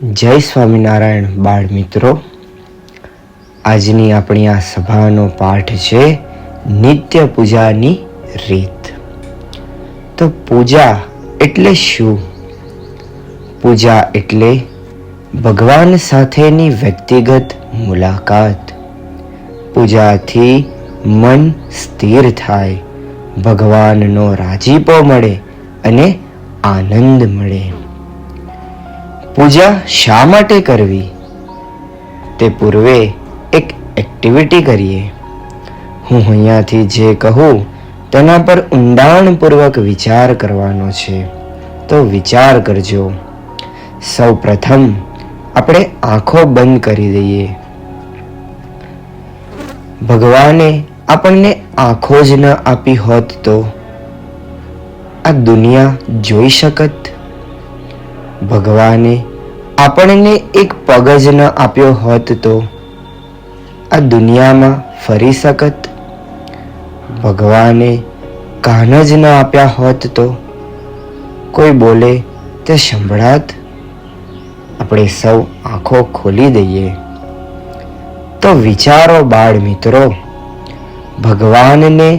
જય સ્વામિનારાયણ બાળ મિત્રો, આજની આપણી આ સભાનો પાઠ છે નિત્ય પૂજાની રીત. તો પૂજા એટલે શું? પૂજા એટલે ભગવાન સાથેની વ્યક્તિગત મુલાકાત. પૂજાથી મન સ્થિર થાય, ભગવાનનો રાજીપો મળે અને આનંદ મળે. પૂજા શા માટે કરવી તે પૂર્વે એક એક્ટિવિટી કરીએ. હું અહીંયાથી જે કહું તેના પર ઊંડાણપૂર્વક વિચાર કરવાનો છે, તો વિચાર કરજો. સૌ પ્રથમ આપણે આંખો બંધ કરી દઈએ. ભગવાને આપણને આંખો જ ન આપી હોત તો આ દુનિયા જોઈ શકત. ભગવાને આપણને એક પગ જ ન આપ્યો હોત તો આ દુનિયામાં ફરી શકત. ભગવાને કાન જ ન આપ્યા હોત તો કોઈ બોલે તે સંભળાત. આપણે સૌ આંખો ખોલી દઈએ તો વિચારો બાળ મિત્રો. ભગવાનને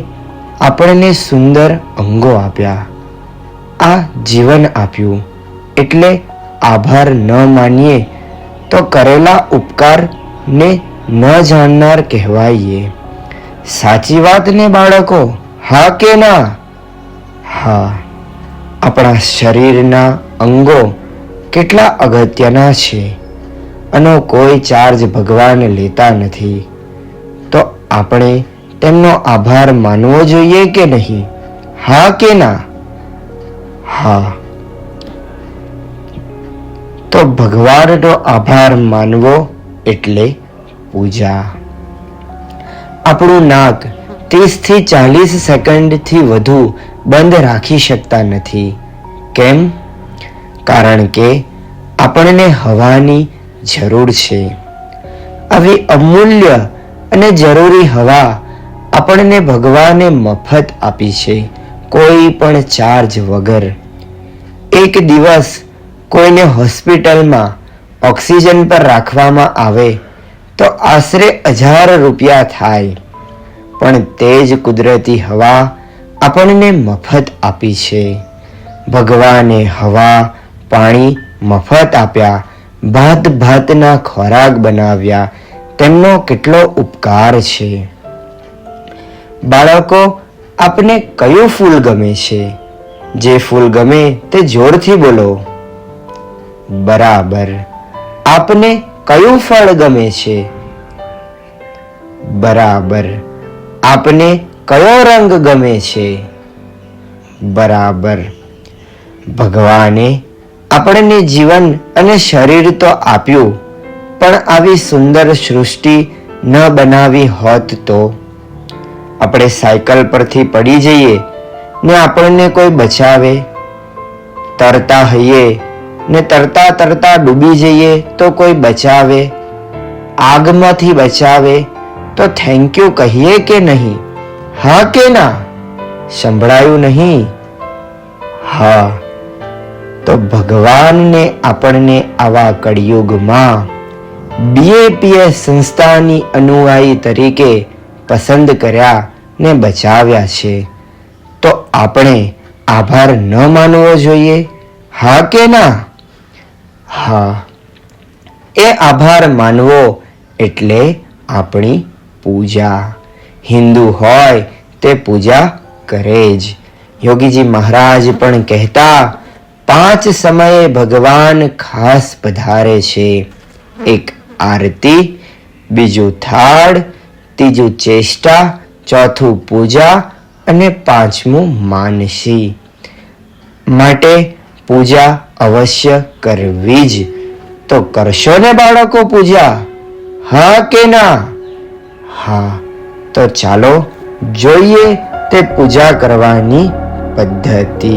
આપણને સુંદર અંગો આપ્યા, આ જીવન આપ્યું, એટલે આભાર ન માનીએ તો કરેલા ઉપકારને ન જાણનાર કહેવાઈએ. સાચી વાત ને બાળકો? હા કે ના? હા. આપણા શરીરના અંગો કેટલા અગત્યના છે, આનો કોઈ ચાર્જ ભગવાન લેતા નથી. તો આપણે તેમનો આભાર માનવો જોઈએ કે નહીં? હા કે ના? હા. તો ભગવાનનો આભાર માનવો એટલે પૂજા. આપણું નાક 30 થી 40 સેકન્ડથી વધુ બંધ રાખી શકતા નથી. કેમ? કારણ કે આપણને હવાની જરૂર છે. આવી અમૂલ્ય અને જરૂરી હવા આપણને ભગવાને મફત આપી છે, કોઈ પણ ચાર્જ વગર. એક દિવસ કોઈને હોસ્પિટલમાં ઓક્સિજન પર રાખવામાં આવે તો આશરે 1000 રૂપિયા થાય, પણ તે જ કુદરતી હવા આપણને મફત આપી છે. ભગવાને હવા, પાણી મફત આપ્યા, ભાત ભાતના ખોરાક બનાવ્યા. તેમનો કેટલો ઉપકાર છે. બાળકો, આપને કયું ફૂલ ગમે છે? જે ફૂલ ગમે તે જોરથી બોલો. બરાબર. આપને કયું ફળ ગમે છે? બરાબર. આપને કયો રંગ ગમે છે? બરાબર. ભગવાને આપણને જીવન અને શરીર તો આપ્યું, પણ આવી સુંદર સૃષ્ટિ ન બનાવી હોત તો આપણે સાયકલ પરથી પડી જઈએ ને આપણને કોઈ બચાવે. તરતા હઈએ ને તરતા તરતા ડૂબી જઈએ તો કોઈ બચાવે. આગમાંથી બચાવે તો થેન્ક યુ કહીએ કે નહીં? હા કે ના? સંભળાયું નહીં? હા. તો ભગવાનને આપણને આવા કળિયુગમાં BAPS સંસ્થાની અનુયાયી તરીકે પસંદ કર્યા ને બચાવ્યા છે. તો આપણે આભાર ન માનવો જોઈએ? હા કે ના? હા. એ આભાર માનવો એટલે આપણી પૂજા. હિન્દુ હોય તે પૂજા કરે જ. યોગીજી મહારાજ પણ કહેતા, 5 સમયે ભગવાન ખાસ પધારે છે. એક આરતી, બીજું થાળ, ત્રીજું ચેષ્ટા, ચોથું પૂજા અને 5મું માનસી. માટે પૂજા અવશ્ય કરવી જ. તો કરશો ને બાળકો પૂજા? હા કે ના? હા. તો ચાલો જોઈએ તે પૂજા કરવાની પદ્ધતિ.